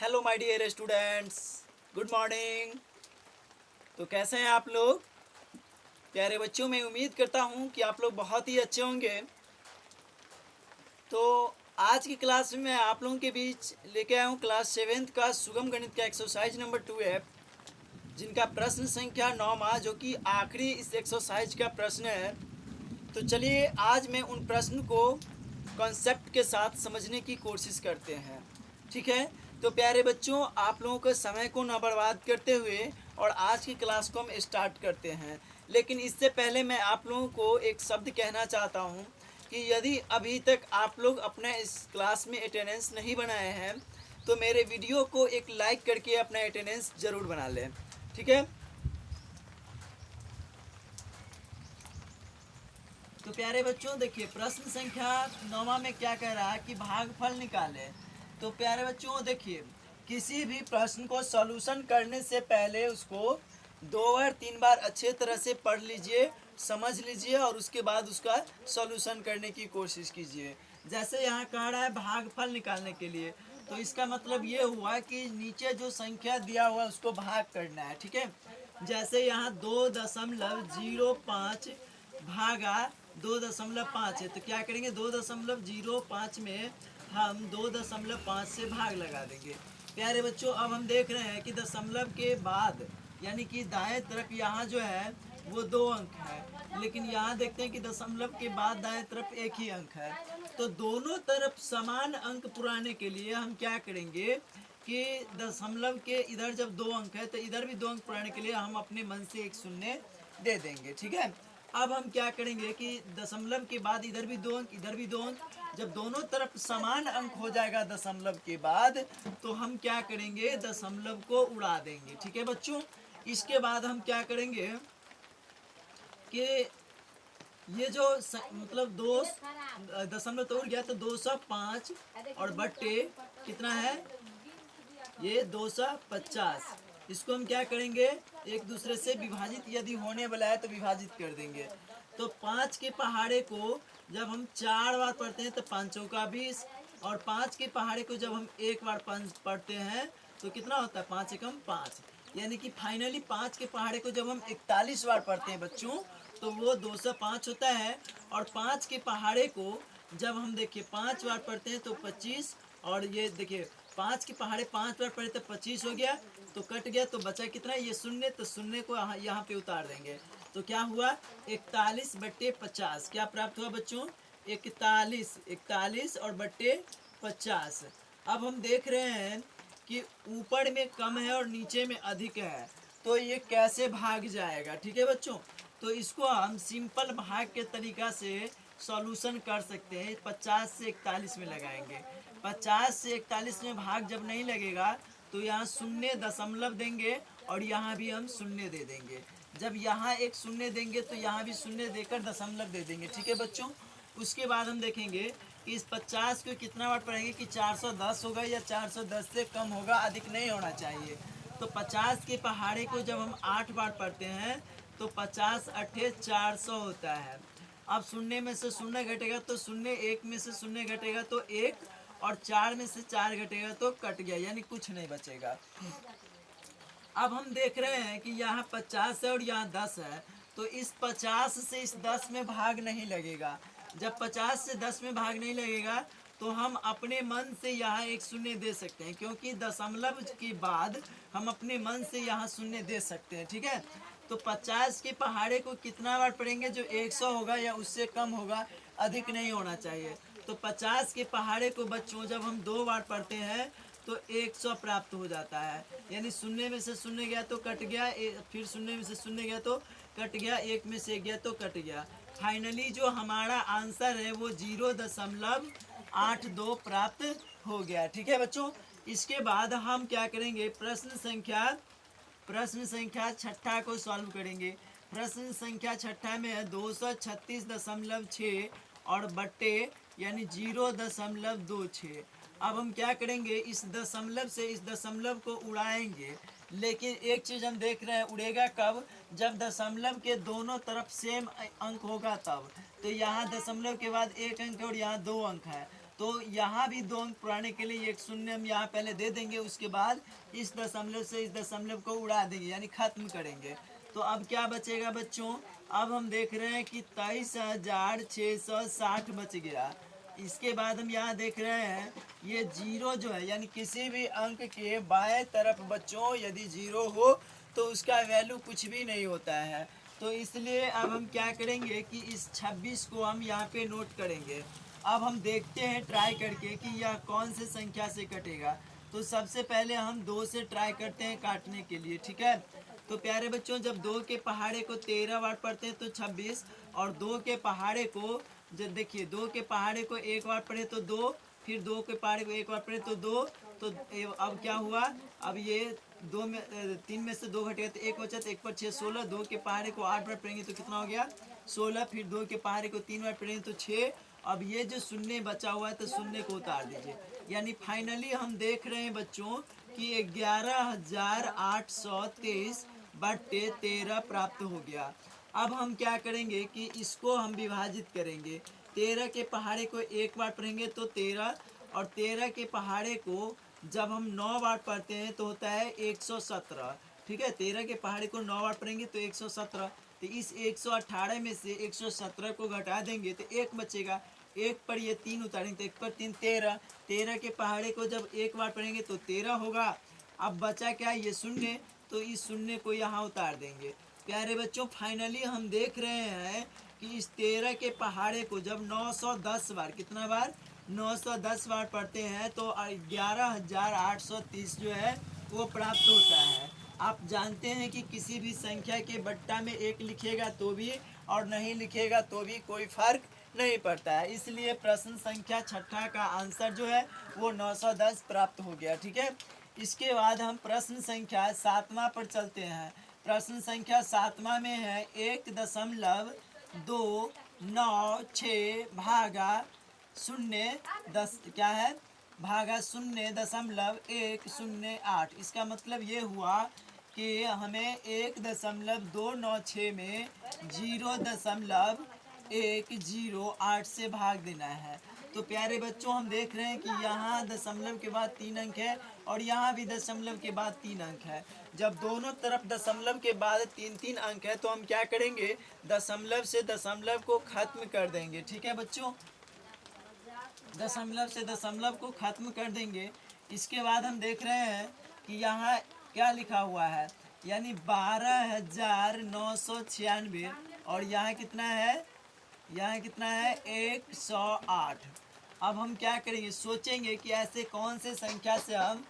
Hello my dear students, good morning. तो कैसे हैं आप लोग प्यारे बच्चों? मैं उम्मीद करता हूं कि आप लोग बहुत ही अच्छे होंगे। तो आज की क्लास में मैं आप लोगों के बीच लेके आया हूं क्लास 7th का सुगम गणित का एक्सरसाइज नंबर 2F, जिनका प्रश्न संख्या 9 जो कि आखिरी इस एक्सरसाइज का प्रश्न है। तो चलिए आज मैं उन प्रश्न को कॉन्सेप्ट के साथ समझने की कोशिश करते हैं, ठीक है? तो प्यारे बच्चों, आप लोगों के समय को न बर्बाद करते हुए और आज की क्लास को हम स्टार्ट करते हैं। लेकिन इससे पहले मैं आप लोगों को एक शब्द कहना चाहता हूं कि यदि अभी तक आप लोग अपने इस क्लास में अटेंडेंस नहीं बनाए हैं तो मेरे वीडियो को एक लाइक करके अपना अटेंडेंस ज़रूर बना लें, ठीक है? तो प्यारे बच्चों देखिए, प्रश्न संख्या 9 में क्या कह रहा है कि भागफल निकालें। तो प्यारे बच्चों देखिए, किसी भी प्रश्न को सॉल्यूशन करने से पहले उसको 2 बार 3 बार अच्छे तरह से पढ़ लीजिए, समझ लीजिए और उसके बाद उसका सॉल्यूशन करने की कोशिश कीजिए। जैसे यहाँ कह रहा है भागफल निकालने के लिए, तो इसका मतलब ये हुआ कि नीचे जो संख्या दिया हुआ है उसको भाग करना है, ठीक है? जैसे यहाँ 2.05 भागा 2.5 है, तो क्या करेंगे 2.05 में हम 2.5 से भाग लगा देंगे। प्यारे बच्चों, अब हम देख रहे हैं कि दशमलव के बाद यानी कि दाएं तरफ यहाँ जो है वो 2 अंक है, लेकिन यहाँ देखते हैं कि दशमलव के बाद दाएं तरफ एक ही अंक है। तो दोनों तरफ समान अंक पुराने के लिए हम क्या करेंगे कि दशमलव के इधर जब 2 अंक है तो इधर भी 2 अंक पुराने के लिए हम अपने मन से एक शून्य दे देंगे, ठीक है? अब हम क्या करेंगे कि दशमलव के बाद इधर भी 2 अंक इधर भी 2 अंक, जब दोनों तरफ समान अंक हो जाएगा दशमलव के बाद, तो हम क्या करेंगे दशमलव को उड़ा देंगे, ठीक है बच्चों? इसके बाद हम क्या करेंगे कि ये जो मतलब 2 दशमलव तोड़ गया तो 205 और बट्टे कितना है ये 250। इसको हम क्या करेंगे एक दूसरे से विभाजित, यदि होने वाला है तो विभाजित कर देंगे। तो 5 के पहाड़े को जब हम 4 बार पढ़ते हैं तो 5 का 20, और 5 के पहाड़े को जब हम 1 बार पढ़ते हैं तो कितना होता है 5 एकम 5, यानी कि फाइनली 5 के पहाड़े को जब हम 41 बार पढ़ते हैं बच्चों तो वो 205 होता है। और 5 के पहाड़े को जब हम देखिए 5 बार पढ़ते हैं तो 25, और ये देखिए 5 के पहाड़े 5 बार पढ़े तो 25 हो गया, तो कट गया तो बचा कितना ये शून्य, तो शून्य को यहाँ पे उतार देंगे। तो क्या हुआ 41/50 क्या प्राप्त हुआ बच्चों 41 और बट्टे 50। अब हम देख रहे हैं कि ऊपर में कम है और नीचे में अधिक है, तो ये कैसे भाग जाएगा, ठीक है बच्चों? तो इसको हम सिंपल भाग के तरीका से सॉल्यूशन कर सकते हैं। 50 से 41 में लगाएंगे, 50 से 41 में भाग जब नहीं लगेगा तो यहाँ शून्य दशमलव देंगे और यहाँ भी हम शून्य दे देंगे। जब यहाँ एक शून्य देंगे तो यहाँ भी शून्य देकर दशमलव दे देंगे, ठीक है बच्चों? उसके बाद हम देखेंगे कि इस 50 को कितना बार पढ़ेंगे कि 410 होगा या 410 से कम होगा, अधिक नहीं होना चाहिए। तो 50 के पहाड़े को जब हम 8 बार पढ़ते हैं तो 50 अट्ठे 400 होता है। अब शून्य में से शून्य घटेगा तो शून्य, एक में से शून्य घटेगा तो एक, और 4 में से 4 घटेगा तो कट गया, यानी कुछ नहीं बचेगा। अब हम देख रहे हैं कि यहाँ 50 है और यहाँ 10 है, तो इस 50 से इस 10 में भाग नहीं लगेगा। जब 50 से 10 में भाग नहीं लगेगा तो हम अपने मन से यहाँ एक शून्य दे सकते हैं, क्योंकि दशमलव के बाद हम अपने मन से यहाँ शून्य दे सकते हैं, ठीक है? तो 50 के पहाड़े को कितना बार पढ़ेंगे जो 100 होगा या उससे कम होगा, अधिक नहीं होना चाहिए। तो 50 के पहाड़े को बच्चों जब हम 2 बार पढ़ते हैं तो 100 प्राप्त हो जाता है, यानी शून्य में से शून्य गया तो कट गया, फिर शून्य में से शून्य गया तो कट गया, एक में से गया तो कट गया। फाइनली जो हमारा आंसर है वो 0.82 प्राप्त हो गया, ठीक है बच्चों? इसके बाद हम क्या करेंगे प्रश्न संख्या छठा को सॉल्व करेंगे। प्रश्न संख्या छठा में है 236.6 और बट्टे यानी 0.26। अब हम क्या करेंगे इस दशमलव से इस दशमलव को उड़ाएंगे, लेकिन एक चीज हम देख रहे हैं उड़ेगा कब, जब दशमलव के दोनों तरफ सेम अंक होगा तब। तो यहाँ दशमलव के बाद 1 अंक और यहाँ 2 अंक है, तो यहाँ भी 2 अंक पुराने के लिए एक शून्य हम यहाँ पहले दे देंगे, उसके बाद इस दशमलव से इस दशमलव को उड़ा देंगे यानी खत्म करेंगे। तो अब क्या बचेगा बच्चों, अब हम देख रहे हैं कि 23,660 बच गया। इसके बाद हम यहाँ देख रहे हैं ये जीरो जो है यानी किसी भी अंक के बाएं तरफ बच्चों यदि जीरो हो तो उसका वैल्यू कुछ भी नहीं होता है। तो इसलिए अब हम क्या करेंगे कि इस 26 को हम यहाँ पे नोट करेंगे। अब हम देखते हैं ट्राई करके कि यह कौन से संख्या से कटेगा। तो सबसे पहले हम 2 से ट्राई करते हैं काटने के लिए, ठीक है। तो प्यारे बच्चों जब 2 के पहाड़े को 13 बार पढ़ते हैं तो 26, और 2 के पहाड़े को जब देखिए 2 के पहाड़े को 1 बार पढ़े तो 2, फिर 2 के पहाड़े को 1 बार पढ़े तो 2। तो अब क्या हुआ, अब ये 2 में 3 में से 2 घटेगा तो 1 बचा, तो 1 पर 6 16। 2 के पहाड़े को 8 बार पढ़ेंगे तो कितना हो गया 16, फिर 2 के पहाड़े को 3 बार पढ़ेंगे तो 6। अब ये जो शून्य बचा हुआ है तो शून्य को उतार दीजिए, यानी फाइनली हम देख रहे हैं बच्चों कि 11,823 बट्टे 13 प्राप्त हो गया। अब हम क्या करेंगे कि इसको हम विभाजित करेंगे। 13 के पहाड़े को 1 बार पढ़ेंगे तो 13, और 13 के पहाड़े को जब हम 9 बार पढ़ते हैं तो होता है 117, ठीक है। 13 के पहाड़े को 9 बार पढ़ेंगे तो 117। तो इस 118 में से 117 को घटा देंगे तो 1 बचेगा। 1 पर ये 3 उतारेंगे तो 1 पर 3 13। 13 के पहाड़े को जब 1 बार पढ़ेंगे तो 13 होगा। अब बचा क्या, ये शून्य, तो इस शून्य को यहाँ उतार देंगे। प्यारे बच्चों फाइनली हम देख रहे हैं कि इस 13 के पहाड़े को जब 910 बार, कितना बार 910 बार पढ़ते हैं तो 11,830 जो है वो प्राप्त होता है। आप जानते हैं कि किसी भी संख्या के बट्टा में 1 लिखेगा तो भी और नहीं लिखेगा तो भी कोई फर्क नहीं पड़ता है। इसलिए प्रश्न संख्या 6 का आंसर जो है वो 910 प्राप्त हो गया, ठीक है। इसके बाद हम प्रश्न संख्या 7वां पर चलते हैं। प्रश्न संख्या 7वां में है 1.296 भागा 0 क्या है, भागा 0.108। इसका मतलब ये हुआ कि हमें 1.296 में 0.108 से भाग देना है। तो प्यारे बच्चों हम देख रहे हैं कि यहाँ दशमलव के बाद 3 अंक है और यहाँ भी दशमलव के बाद 3 अंक है। जब दोनों तरफ दशमलव के बाद 3-3 अंक है तो हम क्या करेंगे, दशमलव से दशमलव को खत्म कर देंगे, ठीक है बच्चों। दशमलव से दशमलव को खत्म कर देंगे। इसके बाद हम देख रहे हैं कि यहाँ क्या लिखा हुआ है, यानी 12,996, और यहाँ कितना है, यहाँ कितना है 108। अब हम क्या करेंगे, सोचेंगे कि ऐसे कौन से संख्या से हम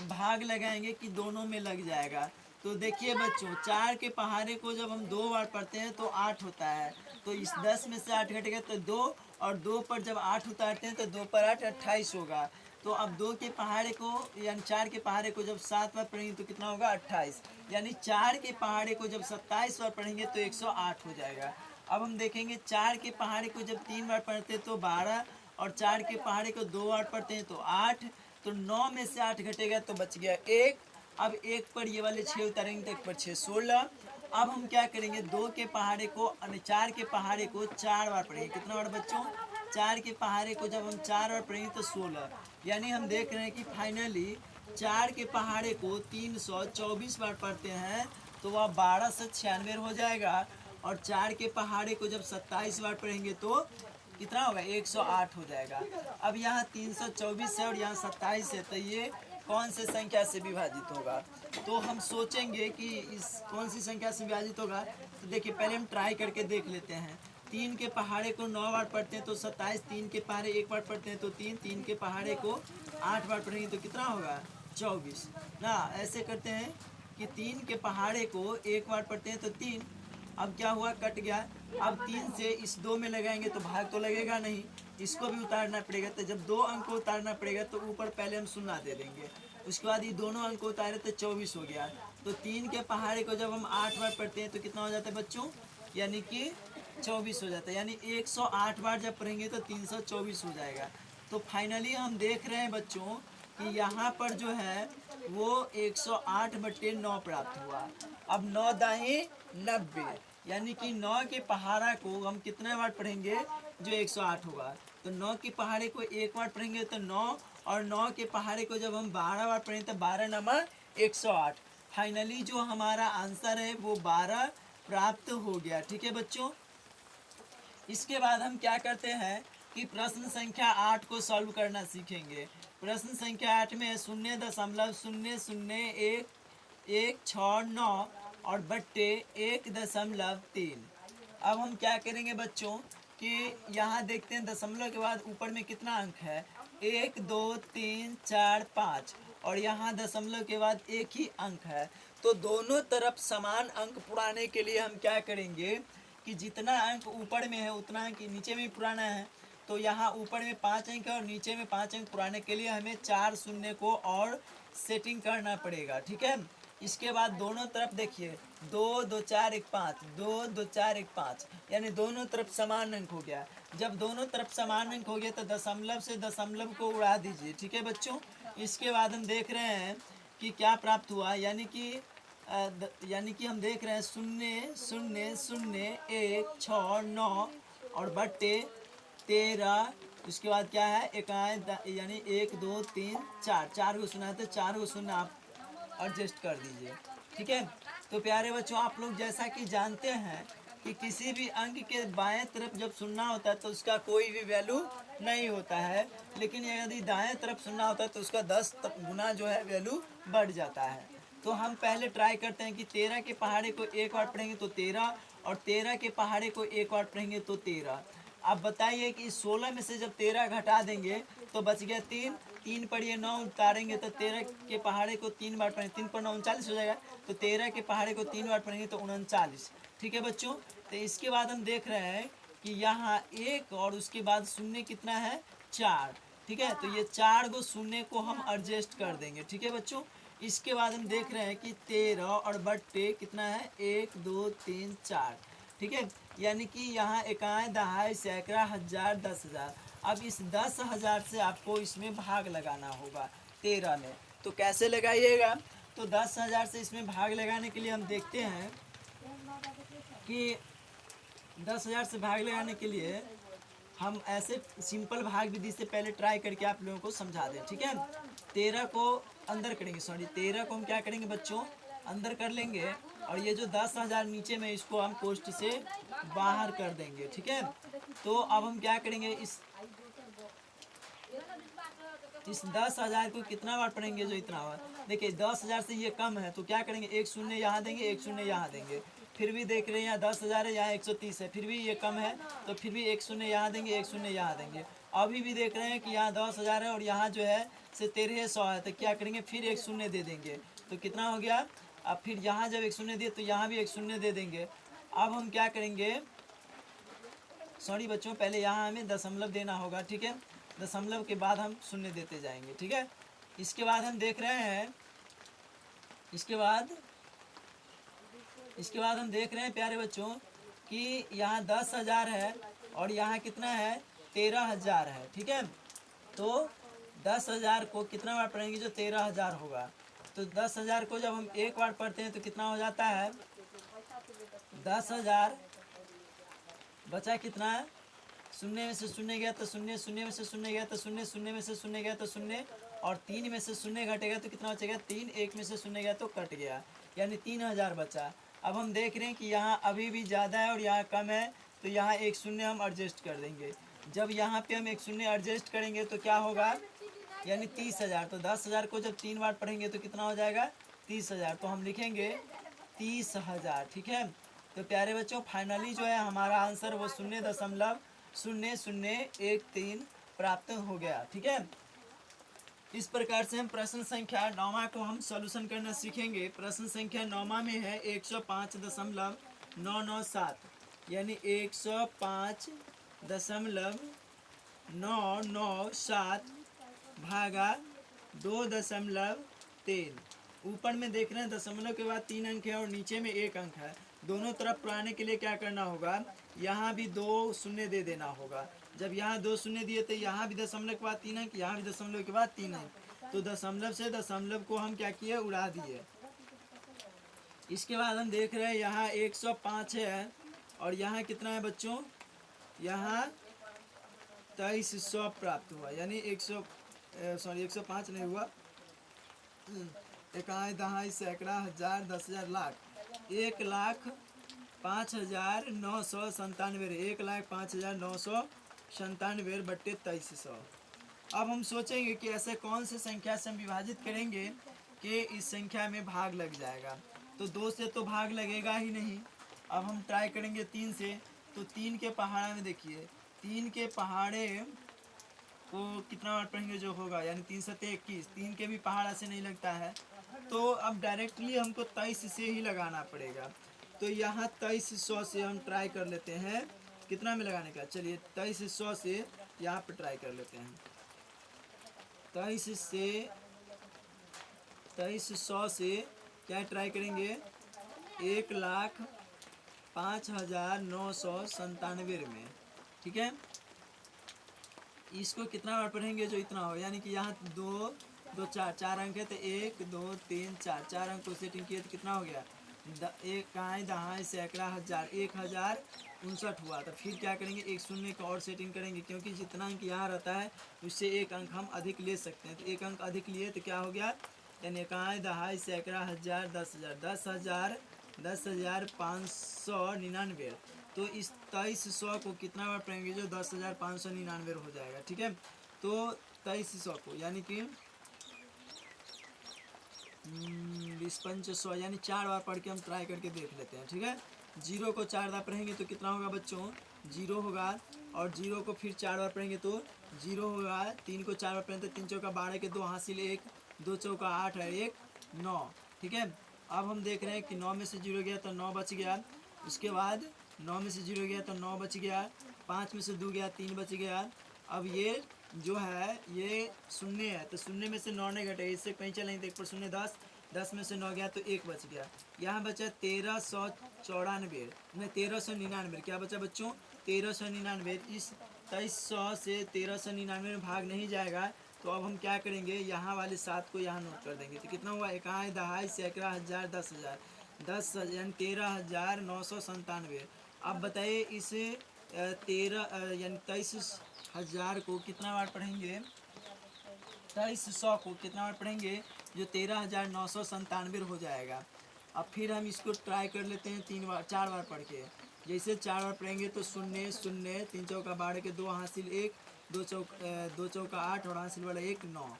भाग लगाएंगे कि दोनों में लग जाएगा। तो देखिए बच्चों 4 के पहाड़े को जब हम 2 बार पढ़ते हैं तो 8 होता है, तो इस 10 में से 8 घटेगा तो 2, और 2 पर जब 8 उतारते हैं तो 2 पर 8 28 होगा। तो अब 2 के पहाड़े को यानी 4 के पहाड़े को जब 7 बार पढ़ेंगे तो कितना होगा 28, यानी 4 के पहाड़े को जब 27 बार पढ़ेंगे तो 108 हो जाएगा। अब हम देखेंगे 4 के पहाड़े को जब 3 बार पढ़ते हैं तो 12, और 4 के पहाड़े को 2 बार पढ़ते हैं तो 8, तो 9 में से 8 घटेगा तो बच गया 1। अब 1 पर ये वाले 6 उतारेंगे तो 1 पर 6 16। अब हम क्या करेंगे, 2 के पहाड़े को 4 के पहाड़े को 4 बार पढ़ेंगे, कितना बार बच्चों 4 के पहाड़े को जब हम 4 बार पढ़ेंगे तो 16, यानी हम देख रहे हैं कि फाइनली 4 के पहाड़े को 324 बार पढ़ते हैं तो वह 1296 हो जाएगा, और 4 के पहाड़े को जब 27 बार पढ़ेंगे तो कितना होगा 108 हो जाएगा। अब यहाँ 324 है और यहाँ 27 है, तो ये कौन से संख्या से विभाजित होगा। तो हम सोचेंगे कि इस कौन सी संख्या से विभाजित होगा। तो देखिए पहले हम ट्राई करके देख लेते हैं। 3 के पहाड़े को 9 बार पढ़ते हैं तो 27, 3 के पहाड़े 1 बार पढ़ते हैं तो 3, 3 के पहाड़े को 8 बार पढ़ेंगे तो कितना होगा 24 ना। ऐसे करते हैं कि 3 के पहाड़े को 1 बार पढ़ते हैं तो 3, अब क्या हुआ कट गया। अब 3 से इस 2 में लगाएंगे तो भाग तो लगेगा नहीं, इसको भी उतारना पड़ेगा। तो जब 2 अंक को उतारना पड़ेगा तो ऊपर पहले हम 0 दे देंगे, उसके बाद ये दोनों अंक को उतारे तो 24 हो गया। तो 3 के पहाड़े को जब हम 8 बार पढ़ते हैं तो कितना हो जाता है बच्चों, यानी कि 24 हो जाता है, यानी 108 बार जब पढ़ेंगे तो 324 हो जाएगा। तो फाइनली हम देख रहे हैं बच्चों कि यहाँ पर जो है वो 108/9 प्राप्त हुआ। अब 9 दाही 90, यानी कि 9 के पहाड़ा को हम कितने बार पढ़ेंगे जो 108 होगा। तो 9 के पहाड़े को एक बार पढ़ेंगे तो 9, और 9 के पहाड़े को जब हम 12 बार पढ़ेंगे तो 12 नंबर 108। फाइनली जो हमारा आंसर है वो 12 प्राप्त हो गया। ठीक है बच्चों, इसके बाद हम क्या करते हैं कि प्रश्न संख्या 8 को सॉल्व करना सीखेंगे। प्रश्न संख्या 8 में 0.00169 और बट्टे 1.3। अब हम क्या करेंगे बच्चों कि यहाँ देखते हैं दशमलव के बाद ऊपर में कितना अंक है, 1 2 3 4 5, और यहाँ दशमलव के बाद एक ही अंक है। तो दोनों तरफ समान अंक पुराने के लिए हम क्या करेंगे कि जितना अंक ऊपर में है उतना अंक नीचे में पुराना है। तो यहाँ ऊपर में 5 अंक है और नीचे में 5 अंक पुराने के लिए हमें 4 शून्य को और सेटिंग करना पड़ेगा। ठीक है, इसके बाद दोनों तरफ देखिए 2 2 4 1 5, 2 2 4 1 5, यानी दोनों तरफ समान अंक हो गया। जब दोनों तरफ समान अंक हो गया तो दशमलव से दशमलव को उड़ा दीजिए। ठीक है बच्चों, इसके बाद हम देख रहे हैं कि क्या प्राप्त हुआ, यानी कि हम देख रहे हैं 0.00169 और बट्टे 13। उसके बाद क्या है इकाई, यानी 1 2 3 4, 4 को सुना है तो 4 को शून्य आप एडजस्ट कर दीजिए। ठीक है, तो प्यारे बच्चों आप लोग जैसा कि जानते हैं कि किसी भी अंक के बाएं तरफ जब सुनना होता है तो उसका कोई भी वैल्यू नहीं होता है, लेकिन यदि दाएं तरफ सुनना होता है तो उसका 10 गुना जो है वैल्यू बढ़ जाता है। तो हम पहले ट्राई करते हैं कि 13 के पहाड़े को एक बार पढ़ेंगे तो 13, और 13 के पहाड़े को एक बार पढ़ेंगे तो 13। आप बताइए कि 16 में से जब 13 घटा देंगे तो बच गया 3, 3 पर ये 9 उतारेंगे तो 13 के पहाड़े को 3 बार पढ़ेंगे, 3 पर 9 39 हो जाएगा। तो 13 के पहाड़े को 3 बार पढ़ेंगे तो 39। ठीक है बच्चों, तो इसके बाद हम देख रहे हैं कि यहाँ 1 और उसके बाद शून्य कितना है 4। ठीक है, तो ये 4 को शून्य को हम एडजस्ट कर देंगे। ठीक है बच्चों, इसके बाद हम देख रहे हैं कि 13 और बट्टे कितना है 1 2 3 4। ठीक है, यानी कि यहाँ इकाई दहाई सैकड़ा हजार 10,000। अब इस 10,000 से आपको इसमें भाग लगाना होगा 13 में। तो कैसे लगाइएगा, तो 10,000 से इसमें भाग लगाने के लिए हम देखते हैं कि 10,000 से भाग लगाने के लिए हम ऐसे सिंपल भाग विधि से पहले ट्राई करके आप लोगों को समझा दें। ठीक है, 13 को अंदर करेंगे, 13 को हम क्या करेंगे बच्चों अंदर कर लेंगे, और ये जो 10,000 नीचे में इसको हम कोष्ठ से बाहर कर देंगे। ठीक है, तो अब हम क्या करेंगे इस 10,000 को कितना बार पढ़ेंगे जो इतना हुआ। देखिए 10,000 से ये कम है तो क्या करेंगे, एक शून्य यहाँ देंगे, एक शून्य यहाँ देंगे। फिर भी देख रहे हैं यहाँ 10,000 है, यहाँ 130 है, फिर भी ये कम है तो फिर भी एक शून्य यहाँ देंगे, एक शून्य यहाँ देंगे। अभी भी देख रहे हैं कि यहाँ 10,000 है और यहाँ जो है से 1300 है, तो क्या करेंगे फिर एक शून्य दे देंगे। तो कितना हो गया, अब फिर यहाँ जब एक शून्य दिए तो यहाँ भी एक शून्य दे देंगे। अब हम क्या करेंगे, सॉरी बच्चों पहले यहाँ हमें दशमलव देना होगा। ठीक है, दशमलव के बाद हम शून्य देते जाएंगे। ठीक है, इसके बाद हम देख रहे हैं इसके बाद हम देख रहे हैं प्यारे बच्चों कि यहाँ 10,000 है और यहाँ कितना है 13,000 है। ठीक है, तो 10,000 को कितना बार पढ़ेंगे जो 13,000 होगा। तो 10,000 को जब हम एक बार पढ़ते हैं तो कितना हो जाता है 10,000 बचा कितना है, शून्य में से शून्य गया तो शून्य, शून्य में से शून्य गया तो शून्य, शून्य में से शून्य गया तो शून्य, और 3 में से शून्य घटेगा तो कितना बचेगा 3, 1 में से शून्य गया तो कट गया, यानी 3,000 बचा। अब हम देख रहे हैं कि यहाँ अभी भी ज़्यादा है और यहाँ कम है, तो यहाँ एक शून्य हम एडजस्ट कर देंगे। जब यहाँ पे हम एक शून्य एडजस्ट करेंगे तो क्या होगा, यानी 30,000। तो 10,000 को जब 3 बार पढ़ेंगे तो कितना हो जाएगा 30,000, तो हम लिखेंगे 30,000। ठीक है, तो प्यारे बच्चों फाइनली जो है हमारा आंसर वो 0.0013 प्राप्त हो गया। ठीक है, इस प्रकार से हम प्रश्न संख्या 9 को हम सॉल्यूशन करना सीखेंगे। प्रश्न संख्या 9 में है 105.997, यानी 105.997 भागा 2.3। ऊपर में देख रहे हैं दशमलव के बाद 3 अंक है और नीचे में 1 अंक है। दोनों तरफ पुराने के लिए क्या करना होगा, यहाँ भी 2 शून्य दे देना होगा। जब यहाँ 2 शून्य दिए तो यहाँ भी दशमलव के बाद 3 अंक, यहाँ भी दशमलव के बाद 3 अंक, तो दशमलव से दशमलव को हम क्या किए उड़ा दिए। इसके बाद हम देख रहे हैं यहाँ 105 है और यहाँ कितना है बच्चों, यहाँ 2300 प्राप्त हुआ, यानी 105 नहीं हुआ, इकाई दहाई सैकड़ा हजार 10,000 लाख, 1,05,997 1,05,997 बट्टे 2300। अब हम सोचेंगे कि ऐसे कौन से संख्या से हम विभाजित करेंगे कि इस संख्या में भाग लग जाएगा। तो 2 से तो भाग लगेगा ही नहीं। अब हम ट्राई करेंगे 3 से। तो 3 के पहाड़े में देखिए, 3 के पहाड़े को कितना बार पढ़ेंगे जो होगा, यानी 3 सत्ते 21, 3 के भी पहाड़ ऐसे नहीं लगता है। तो अब डायरेक्टली हमको 23 से ही लगाना पड़ेगा। तो यहाँ 2300 से हम ट्राई कर लेते हैं कितना में लगाने का। चलिए 2300 से यहाँ पे ट्राई कर लेते हैं। 2300 से क्या ट्राई करेंगे, 1,05,997 में, ठीक है। इसको कितना बार पढ़ेंगे जो इतना हो, यानी कि यहाँ 2 2 4 अंक है, तो 1 2 3 4 अंक को सेटिंग किए तो कितना हो गया, इकाई दहाई सैकड़ा हजार, 1,059 हुआ। तो फिर क्या करेंगे, एक शून्य का और सेटिंग करेंगे, क्योंकि जितना अंक यहाँ रहता है उससे एक अंक हम अधिक ले सकते हैं। तो एक अंक अधिक लिए तो क्या हो गया, यानी इकाई दहाई सैकड़ा हजार 10,000 10,599। तो इस 2300 को कितना बार पढ़ेंगे जो 10,599 हो जाएगा, ठीक है। तो 2300 को यानी कि 20,500 यानी 4 बार पढ़ के हम ट्राई करके देख लेते हैं, ठीक है। 0 को 4 बार पढ़ेंगे तो कितना होगा बच्चों, 0 होगा। और 0 को फिर 4 बार पढ़ेंगे तो 0 होगा। 3 को 4 बार पढ़ेंगे तो 3 चौका 12 के 2 हासिल 1, 2 चौका 8 है 1 9, ठीक है। अब हम देख रहे हैं कि 9 में से 0 गया तो 9 बच गया। उसके बाद 9 में से 0 गया तो 9 बच गया। 5 में से 2 गया 3 बच गया। अब ये जो है ये शून्य है, तो शून्य में से 9 नहीं घटे, इससे कहीं चलेंगे तो 1 पर शून्य 10, 10 में से 9 गया तो 1 बच गया। यहाँ बचा 1394, नहीं 1399। क्या बचा बच्चों, 1399। इस 2300 से 1399 में भाग नहीं जाएगा। तो अब हम क्या करेंगे, यहाँ वाले 7 को यहाँ नोट कर देंगे। तो कितना हुआ, इकाई दहाई सैकड़ा हजार 10,000 10,000 यानी 13,997। अब बताइए इस 23,000 को कितना बार पढ़ेंगे, 2300 को कितना बार पढ़ेंगे जो 13,997 हो जाएगा। अब फिर हम इसको ट्राई कर लेते हैं 4 बार पढ़ के। जैसे 4 बार पढ़ेंगे तो 0 0, 3 चौका 12 के 2 हासिल 1, 2 चौका 8 और हासिल वाला 1 9।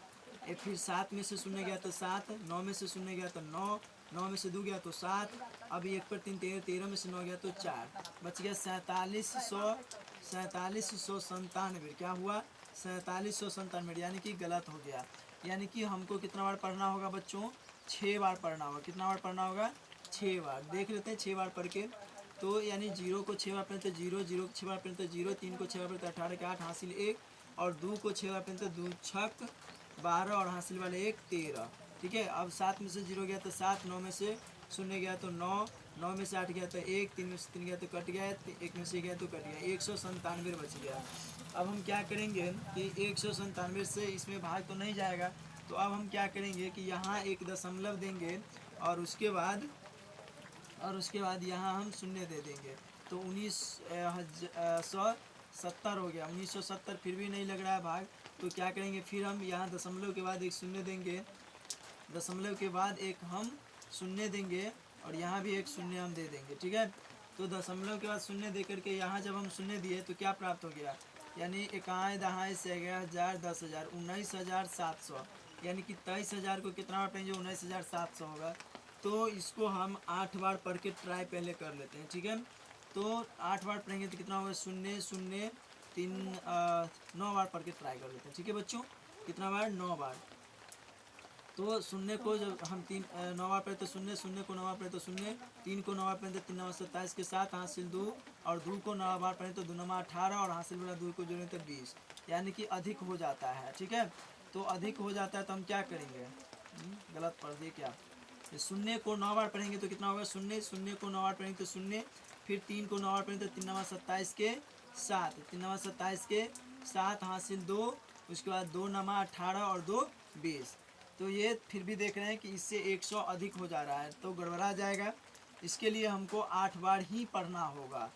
फिर 7 में से 0 गया तो 7, 9 में से 0 गया तो 9, 9 में से 2 गया तो 7। अब 1 पर 3 13, 13 में से 9 गया तो 4 बच गया। 4797 क्या हुआ, 4797, यानी कि गलत हो गया। यानी कि हमको कितना बार पढ़ना होगा बच्चों, 6 बार पढ़ना होगा। कितना बार पढ़ना होगा, 6 बार। देख लेते हैं 6 बार पढ़ के। तो यानी 0 को 6 बार पढ़े तो 0, 0 को 6 बार पढ़े तो 0, 3 को 6 बार पढ़े तो 18 के 8 हासिल 1, और 2 को 6 बार पढ़े तो 2 6 12 और हासिल वाले 1 13, ठीक है। अब 7 में से 0 गया तो 7, 9 में से 0 गया तो 9, 9 में से 8 गया तो 1, 3 में से 3 गया तो कट गया, 1 में से गया तो कट गया, 197 बच गया। अब हम क्या करेंगे कि 197 से इसमें भाग तो नहीं जाएगा। तो अब हम क्या करेंगे कि यहाँ एक दशमलव देंगे और उसके बाद यहाँ हम शून्य दे देंगे। तो 1970 हो गया, 1970। फिर भी नहीं लग रहा है भाग, तो क्या करेंगे, फिर हम यहाँ दशमलव के बाद एक शून्य देंगे, दशमलव के बाद एक हम शून्य देंगे, और यहाँ भी एक शून्य हम दे देंगे, ठीक है। तो दशमलव के बाद शून्य दे करके यहाँ जब हम शून्य दिए तो क्या प्राप्त हो गया, यानी इकाई दहाई सैकड़ा हजार 10,000 19,700, यानी कि 23,000 को कितना बार पढ़ेंगे, 19,700 होगा। तो इसको हम 8 बार पढ़ के ट्राई पहले कर लेते हैं, ठीक है। तो 8 बार पढ़ेंगे तो कितना होगा, 0 0 3 9 बार पढ़ के ट्राई कर लेते हैं, ठीक है बच्चों। कितना बार, 9 बार। तो 0 को जब हम 9 बार पढ़े तो 0, 0 को 9 बार पढ़े तो 0, 3 को 9 बार पढ़े तो 3 9 27 के 7 हासिल 2, और 2 को 9 बार पढ़े तो 2 9 18 और हासिल वाला 2 को जोड़ें तो 20, यानी कि अधिक हो जाता है, ठीक है। तो अधिक हो जाता है तो हम क्या करेंगे, गलत पढ़ दिए क्या। 0 को 9 बार पढ़ेंगे तो कितना होगा, 0 0 को 9 बार पढ़ेंगे तो 0, फिर 3 को 9 बार पढ़ेंगे तो 3 9 27 के 7, 3 9 27 के 7 हासिल 2, उसके बाद 2 9 18 और 2 20। तो ये फिर भी देख रहे हैं कि इससे 100 अधिक हो जा रहा है, तो गड़बड़ा जाएगा। इसके लिए हमको 8 बार ही पढ़ना होगा।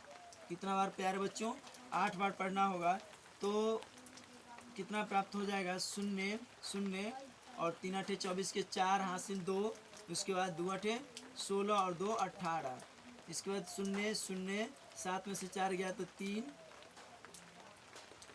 कितना बार प्यारे बच्चों, 8 बार पढ़ना होगा। तो कितना प्राप्त हो जाएगा, शून्य शून्य और 3 अठे 24 के 4 हासिल 2, उसके बाद 2 अठे 16 और 2 18, इसके बाद शून्य शून्य 7 में से 4 गया तो 3,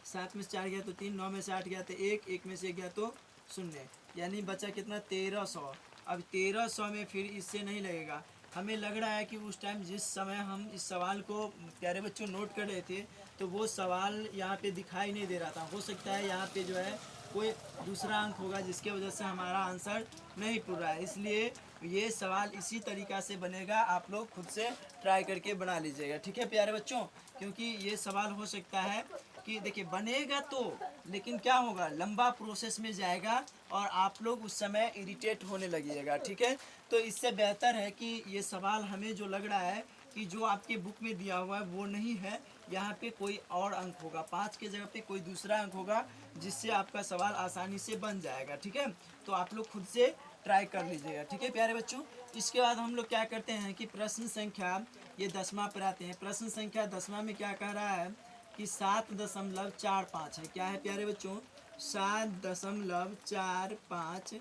7 में से 4 गया तो 3, 9 में से 8 गया तो 1, 1 में से 1 गया तो शून्य, यानी बचा कितना 1300। अब 1300 में फिर इससे नहीं लगेगा। हमें लग रहा है कि उस टाइम जिस समय हम इस सवाल को प्यारे बच्चों नोट कर रहे थे तो वो सवाल यहाँ पे दिखाई नहीं दे रहा था। हो सकता है यहाँ पे जो है कोई दूसरा अंक होगा जिसके वजह से हमारा आंसर नहीं पूरा रहा है, इसलिए ये सवाल इसी तरीक़ा से बनेगा। आप लोग खुद से ट्राई करके बना लीजिएगा, ठीक है प्यारे बच्चों, क्योंकि ये सवाल हो सकता है कि देखिए बनेगा तो, लेकिन क्या होगा लंबा प्रोसेस में जाएगा और आप लोग उस समय इरिटेट होने लगिएगा, ठीक है। तो इससे बेहतर है कि ये सवाल हमें जो लग रहा है कि जो आपके बुक में दिया हुआ है वो नहीं है, यहाँ पे कोई और अंक होगा, 5 के जगह पे कोई दूसरा अंक होगा जिससे आपका सवाल आसानी से बन जाएगा, ठीक है। तो आप लोग खुद से ट्राई कर लीजिएगा, ठीक है प्यारे बच्चों। इसके बाद हम लोग क्या करते हैं कि प्रश्न संख्या ये 10वां पर आते हैं। प्रश्न संख्या 10वां में क्या कह रहा है कि 7.45 है। क्या है प्यारे बच्चों, 7.45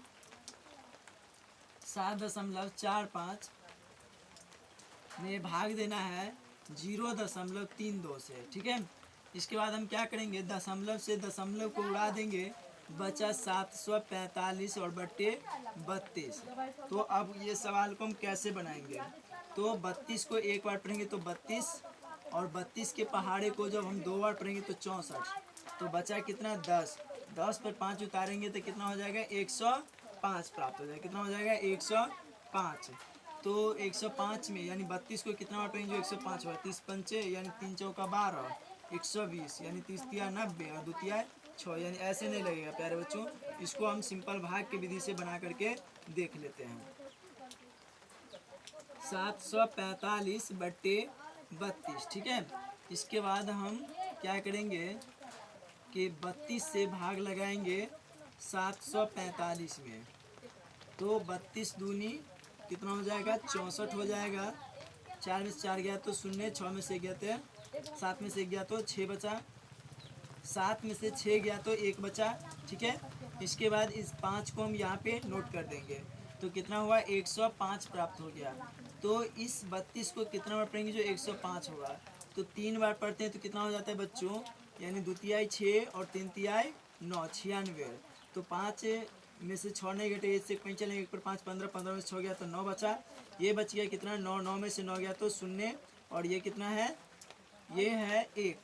7.45 में भाग देना है 0.32 से, ठीक है। इसके बाद हम क्या करेंगे, दशमलव से दशमलव को उड़ा देंगे, बचा 745 और बट्टे 32। तो अब ये सवाल को हम कैसे बनाएंगे, तो 32 को एक बार पढ़ेंगे तो 32 और 32 के पहाड़े को जब हम 2 बार पढ़ेंगे तो 64, तो बचा कितना 10, 10 पर 5 उतारेंगे तो कितना हो जाएगा 105 प्राप्त हो जाएगा। कितना हो जाएगा 105। तो 105 में यानी 32 को कितना बार पढ़ेंगे जो 105 हुआ, 30 पंचे यानी 3 चौका 12, 120 यानी 30 तिया 90 और 2 तिया 6, यानी ऐसे नहीं लगेगा प्यारे बच्चों। इसको हम सिंपल भाग की विधि से बना करके देख लेते हैं। 745 बट्टे 32, ठीक है। इसके बाद हम क्या करेंगे कि 32 से भाग लगाएंगे 745 में, तो 32 दूनी कितना हो जाएगा 64 हो जाएगा। 4 में से 4 गया तो शून्य, 6 में से गया तो 7 में से 1 गया तो 6 बचा, 7 में से 6 गया तो 1 बचा, ठीक है। इसके बाद इस 5 को हम यहाँ पे नोट कर देंगे, तो कितना हुआ 105 प्राप्त हो गया। तो इस 32 को कितना बार पढ़ेंगे जो 105 होगा, तो 3 बार पढ़ते हैं तो कितना हो जाता है बच्चों, यानी 2 तिहाई 6 और 3 तिहाई 9, 96। तो 5 में से 6 नहीं घटे, इससे कहीं चलेंगे, 1 पर 5 15, 15 में से 6 गया तो 9 बचा, ये बच गया कितना 9, 9 में से 9 गया तो शून्य, और ये कितना है, ये है 1,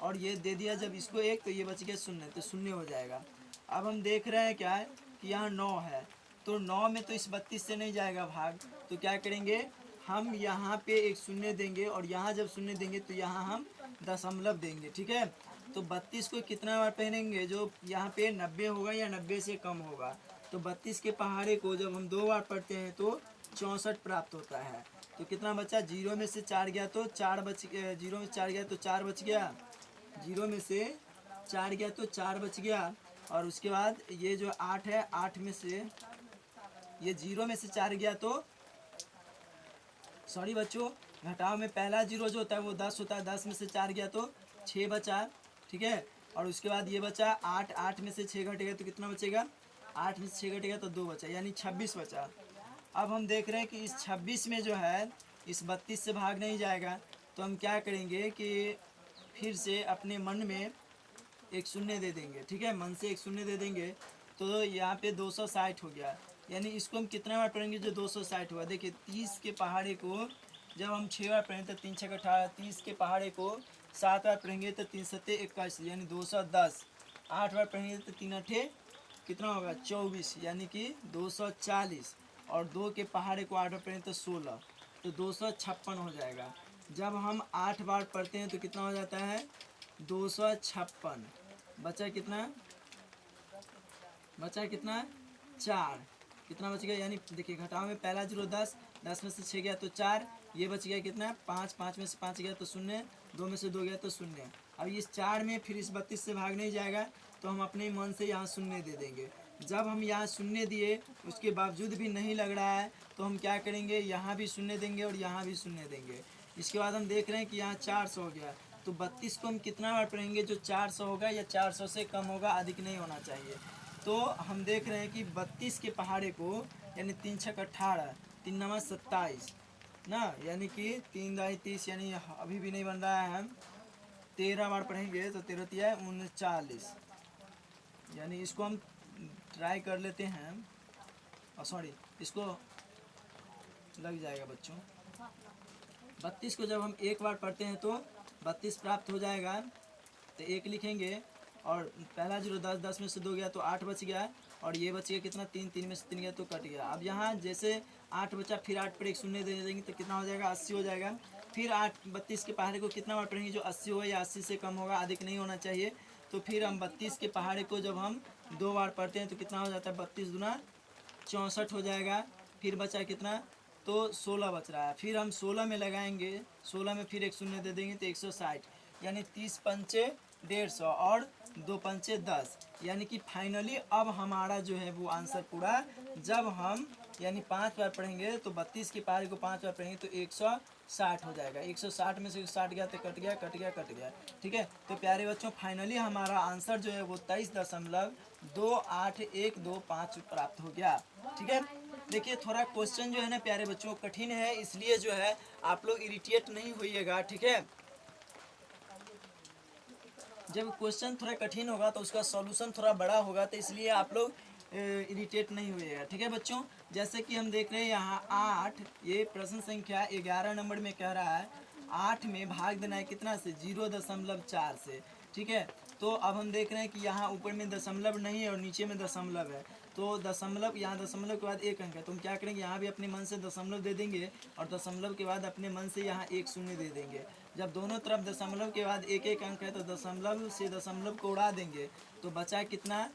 और ये दे दिया जब इसको 1 तो ये बच गया शून्य, तो शून्य हो जाएगा। अब हम देख रहे हैं क्या है कि यहाँ 9 है, तो 9 में तो इस 32 से नहीं जाएगा भाग, तो क्या करेंगे हम यहाँ पे एक शून्य देंगे, और यहाँ जब शून्य देंगे तो यहाँ हम दशमलव देंगे, ठीक है। तो 32 को कितना बार पहनेंगे जो यहाँ पे 90 होगा या 90 से कम होगा, तो 32 के पहाड़े को जब हम 2 बार पढ़ते हैं तो 64 प्राप्त होता है। तो कितना बचा, 0 में से 4 गया तो 4 बच गया, 0 में से 4 गया तो 4 बच गया, 0 में से 4 गया तो 4 बच गया, और उसके बाद ये जो 8 है, 8 में से ये 0 में से 4 गया तो सॉरी बच्चों, घटाव में पहला 0 जो होता है वो 10 होता है, 10 में से 4 गया तो 6 बचा, ठीक है। और उसके बाद ये बचा 8, 8 में से 6 घटेगा तो कितना बचेगा, 8 में से 6 घटेगा तो 2 बचा, यानी 26 बचा। अब हम देख रहे हैं कि इस 26 में जो है इस 32 से भाग नहीं जाएगा, तो हम क्या करेंगे कि फिर से अपने मन में एक शून्य दे देंगे, ठीक है, मन से एक शून्य दे देंगे, तो यहाँ पे 260 हो गया। यानी इसको हम कितना बार पढ़ेंगे जो 260 हुआ, देखिए 30 के पहाड़े को जब हम 6 बार पढ़ेंगे तो 3 6 18, 30 के पहाड़े को 7 बार पढ़ेंगे तो 3 7 21, यानी 210, 8 बार पढ़ेंगे तो 3 8 कितना होगा 24, यानी कि 240, और 2 के पहाड़े को 8 बार पढ़ेंगे तो 16, तो 256 हो जाएगा। जब हम 8 बार पढ़ते हैं तो कितना हो जाता है 256, बचा कितना, बचा कितना 4, कितना बच गया, यानी देखिए घटाव में पहला 0 10, 10 में से 6 गया तो 4, ये बच गया कितना 5, 5 में से 5 गया तो शून्य, 2 में से 2 गया तो शून्य। अब इस 4 में फिर इस 32 से भाग नहीं जाएगा, तो हम अपने मन से यहाँ शून्य दे देंगे। जब हम यहाँ शून्य दिए उसके बावजूद भी नहीं लग रहा है, तो हम क्या करेंगे यहाँ भी शून्य देंगे और यहाँ भी शून्य देंगे। इसके बाद हम देख रहे हैं कि यहाँ 400 हो गया, तो 32 को हम कितना बार पढ़ेंगे? जो 400 होगा या 400 से कम होगा, अधिक नहीं होना चाहिए। तो हम देख रहे हैं कि 32 के पहाड़े को यानी 3 छक 18, 3 नवा 27 ना, यानी कि 3 दाई 30, यानी अभी भी नहीं बन रहा है। हम 13 बार पढ़ेंगे तो 13 तिया 39, यानी इसको हम ट्राई कर लेते हैं। सॉरी, इसको लग जाएगा बच्चों। 32 को जब हम एक बार पढ़ते हैं तो 32 प्राप्त हो जाएगा, तो 1 लिखेंगे और पहला 0 10, 10 में से 2 गया तो 8 बच गया, और ये बच गया कितना? 3, 3 में से 3 गया तो कट गया। अब यहाँ जैसे 8 बचा, फिर 8 पर 1 शून्य दे देंगे तो कितना हो जाएगा? 80 हो जाएगा। फिर 32 के पहाड़े को कितना बार पढ़ेंगे? जो 80 हो या 80 से कम होगा, अधिक नहीं होना चाहिए। तो फिर हम 32 के पहाड़े को जब हम 2 बार पढ़ते हैं तो कितना हो जाता है? 32 दूना 64 हो जाएगा। फिर बचा कितना? तो 16 बच रहा है। फिर हम 16 में लगाएंगे, 16 में फिर 1 शून्य दे देंगे तो 160, यानी 30 पंचे 150 और 2 पंचे 10, यानी कि फाइनली अब हमारा जो है वो आंसर पूरा, जब हम यानी 5 बार पढ़ेंगे तो 32 के पहाड़े को 5 बार पढ़ेंगे तो 160 हो जाएगा। 160 में से 60 गया तो कट गया, कट गया, कट गया। ठीक है, तो प्यारे बच्चों फाइनली हमारा आंसर जो है वो 23.2812 प्राप्त हो गया। ठीक है, देखिए थोड़ा क्वेश्चन जो है ना प्यारे बच्चों कठिन है, इसलिए जो है आप लोग इरिटेट नहीं होइएगा। ठीक है, जब क्वेश्चन थोड़ा कठिन होगा तो उसका सॉल्यूशन थोड़ा बड़ा होगा, तो इसलिए आप लोग इरिटेट नहीं होइएगा। ठीक है बच्चों, जैसे कि हम देख रहे हैं यहाँ 8, ये प्रश्न संख्या 11 नंबर में कह रहा है 8 में भाग देना है कितना से? 0.4 से। ठीक है, तो अब हम देख रहे हैं कि यहाँ ऊपर में दशमलव नहीं है और नीचे में दशमलव है, तो दशमलव, यहाँ दशमलव के बाद 1 अंक है, तो हम क्या करेंगे? यहाँ भी अपने मन से दशमलव दे देंगे और दशमलव के बाद अपने मन से यहाँ 1 शून्य दे देंगे। जब दोनों तरफ दशमलव के बाद 1 अंक है तो दशमलव से दशमलव को उड़ा देंगे, तो बचा कितना?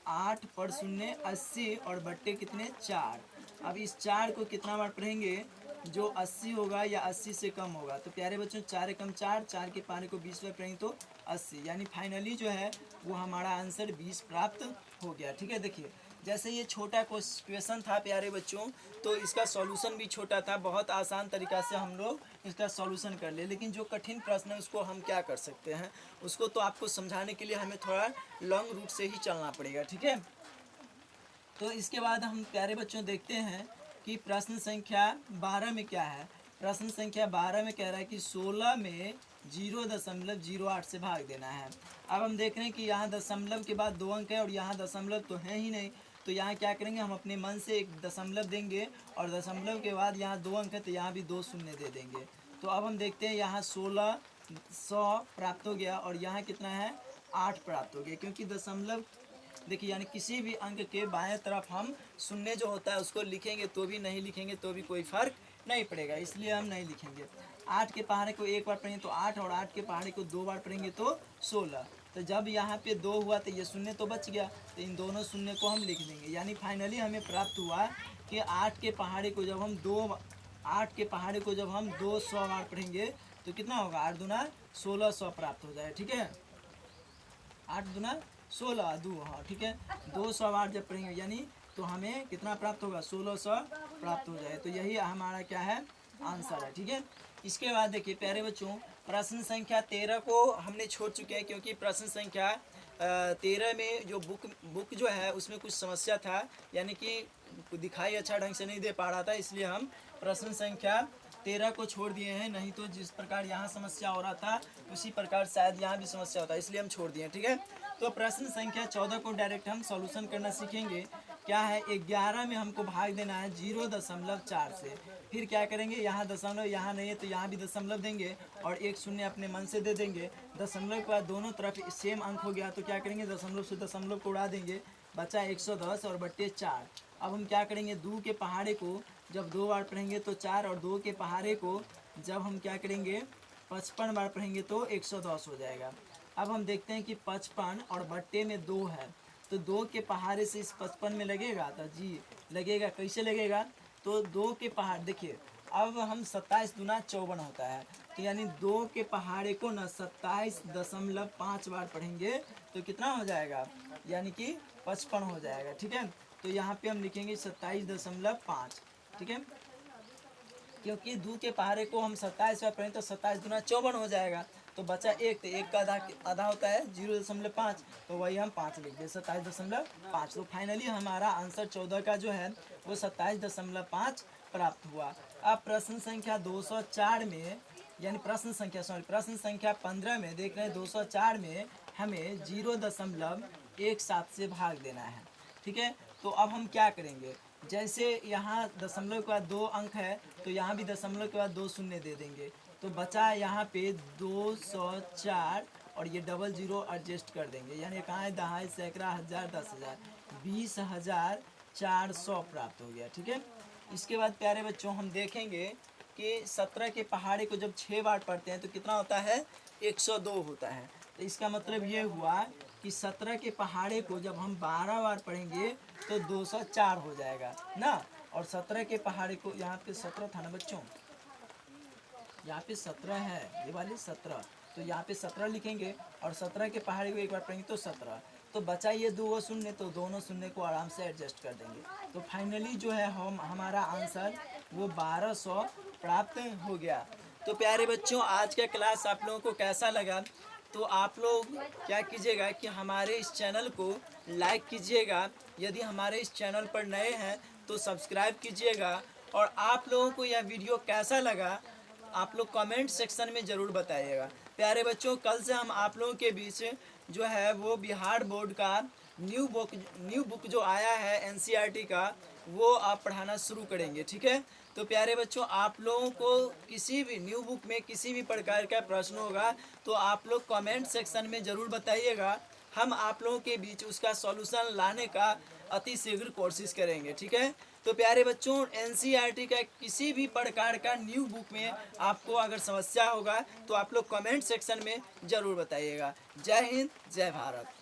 8 पर शून्य 80 और बट्टे कितने? 4। अब इस 4 को कितना बार पढ़ेंगे? जो 80 होगा या 80 से कम होगा। तो प्यारे बच्चों 4 एकम 4, 4 के पारे को 20 बार पढ़ेंगे तो 80, यानी फाइनली जो है वो हमारा आंसर 20 प्राप्त हो गया। ठीक है, देखिए जैसे ये छोटा क्वेश्चन था प्यारे बच्चों, तो इसका सॉल्यूशन भी छोटा था, बहुत आसान तरीका से हम लोग इसका सॉल्यूशन कर ले। लेकिन जो कठिन प्रश्न है उसको हम क्या कर सकते हैं? उसको तो आपको समझाने के लिए हमें थोड़ा लॉन्ग रूट से ही चलना पड़ेगा। ठीक है, तो इसके बाद हम प्यारे बच्चों देखते हैं कि प्रश्न संख्या 12 में क्या है। प्रश्न संख्या 12 में कह रहा है कि 16 में 0.08 से भाग देना है। अब हम देख रहे हैं कि यहाँ दशमलव के बाद 2 अंक है और यहाँ दशमलव तो है ही नहीं, तो यहाँ क्या करेंगे? हम अपने मन से एक दशमलव देंगे और दशमलव के बाद यहाँ 2 अंक है तो यहाँ भी 2 शून्य दे देंगे। तो अब हम देखते हैं यहाँ 1600 प्राप्त हो गया और यहाँ कितना है? 8 प्राप्त हो गया, क्योंकि दशमलव देखिए यानी किसी भी अंक के बाएं तरफ हम शून्य जो होता है उसको लिखेंगे तो भी, नहीं लिखेंगे तो भी कोई फर्क नहीं पड़ेगा, इसलिए हम नहीं लिखेंगे। 8 के पहाड़े को 1 बार पढ़ेंगे तो 8 और 8 के पहाड़े को 2 बार पढ़ेंगे तो 16। तो जब यहाँ पे 2 हुआ तो ये शून्य तो बच गया, तो इन दोनों शून्य को हम लिख देंगे। यानी फाइनली हमें प्राप्त हुआ कि 8 के पहाड़े को जब हम 200 बार पढ़ेंगे तो कितना होगा? 8 दूना 1600 प्राप्त हो जाए। ठीक है, 8 दूना 16 2, हाँ ठीक है, 200 बार जब पढ़ेंगे यानी तो हमें कितना प्राप्त होगा? 1600 प्राप्त हो जाए। तो यही हमारा क्या है? आंसर है। ठीक है, इसके बाद देखिए प्यारे बच्चों प्रश्न संख्या 13 को हमने छोड़ चुके हैं, क्योंकि प्रश्न संख्या 13 में जो बुक जो है उसमें कुछ समस्या था, यानी कि दिखाई अच्छा ढंग से नहीं दे पा रहा था, इसलिए हम प्रश्न संख्या 13 को छोड़ दिए हैं। नहीं तो जिस प्रकार यहाँ समस्या हो रहा था उसी प्रकार शायद यहाँ भी समस्या होता है, इसलिए हम छोड़ दिए। ठीक है, तो प्रश्न संख्या 14 को डायरेक्ट हम सॉल्यूशन करना सीखेंगे। क्या है? 11 में हमको भाग देना है 0.4 से। फिर क्या करेंगे? यहाँ दशमलव यहाँ नहीं है तो यहाँ भी दशमलव देंगे और 1 शून्य अपने मन से दे देंगे। दशमलव के बाद दोनों तरफ सेम अंक हो गया तो क्या करेंगे? दशमलव से दशमलव को उड़ा देंगे, बचा 110 और बट्टे 4। अब हम क्या करेंगे? 2 के पहाड़े को जब 2 बार पढ़ेंगे तो 4 और 2 के पहाड़े को जब हम क्या करेंगे? 55 बार पढ़ेंगे तो 110 हो जाएगा। अब हम देखते हैं कि 55 और बट्टे में 2 है, तो 2 के पहाड़े से इस 55 में लगेगा? तो जी लगेगा। कैसे लगेगा? तो 2 के पहाड़ देखिए, अब हम 27 दूना 54 होता है, तो यानी 2 के पहाड़े को ना 27.5 बार पढ़ेंगे तो कितना हो जाएगा? यानी कि 55 हो जाएगा। ठीक है, तो यहाँ पे हम लिखेंगे 27.5। ठीक है, क्योंकि 2 के पहाड़े को हम 27 बार पढ़ें तो 27 दूना 54 हो जाएगा। तो बचा एक, तो एक का आधा होता है 0.5, तो वही हम 5 लिख दें, 27.5। तो फाइनली हमारा आंसर 14 का जो है वो 27.5 प्राप्त हुआ। अब प्रश्न संख्या 204 में, यानी प्रश्न संख्या 15 में देख रहे हैं 204 में हमें 0.17 से भाग देना है। ठीक है, तो अब हम क्या करेंगे, जैसे यहाँ दशमलव के बाद 2 अंक है तो यहाँ भी दशमलव के बाद 2 शून्य दे देंगे, तो बचा यहाँ पे 204 और ये डबल जीरो एडजस्ट कर देंगे, यानी कहाँ है, दहाई, सैकड़ा, हजार, 10,000, 20,400 प्राप्त हो गया। ठीक है, इसके बाद प्यारे बच्चों हम देखेंगे कि 17 के पहाड़े को जब 6 बार पढ़ते हैं तो कितना होता है, 102 होता है। तो इसका मतलब ये हुआ कि 17 के पहाड़े को जब हम 12 बार पढ़ेंगे तो 204 हो जाएगा ना। और 17 के पहाड़े को, यहाँ पे 17 था ना बच्चों, यहाँ पे 17 है, ये वाली 17, तो यहाँ पे 17 लिखेंगे और 17 के पहाड़े को एक बार पढ़ेंगे तो 17, तो बचा ये 2 शून्य, तो दोनों शून्य को आराम से एडजस्ट कर देंगे। तो फाइनली जो है हमारा आंसर वो 1200 प्राप्त हो गया। तो प्यारे बच्चों, आज का क्लास आप लोगों को कैसा लगा, तो आप लोग क्या कीजिएगा कि हमारे इस चैनल को लाइक कीजिएगा, यदि हमारे इस चैनल पर नए हैं तो सब्सक्राइब कीजिएगा, और आप लोगों को यह वीडियो कैसा लगा आप लोग कमेंट सेक्शन में ज़रूर बताइएगा। प्यारे बच्चों, कल से हम आप लोगों के बीच जो है वो बिहार बोर्ड का न्यू बुक जो आया है एनसीईआरटी का, वो आप पढ़ाना शुरू करेंगे। ठीक है, तो प्यारे बच्चों, आप लोगों को किसी भी न्यू बुक में किसी भी प्रकार का प्रश्न होगा तो आप लोग कमेंट सेक्शन में ज़रूर बताइएगा, हम आप लोगों के बीच उसका सॉल्यूशन लाने का अति शीघ्र कोशिश करेंगे। ठीक है, तो प्यारे बच्चों, एनसीईआरटी का किसी भी प्रकार का न्यू बुक में आपको अगर समस्या होगा तो आप लोग कमेंट सेक्शन में ज़रूर बताइएगा। जय हिंद, जय भारत।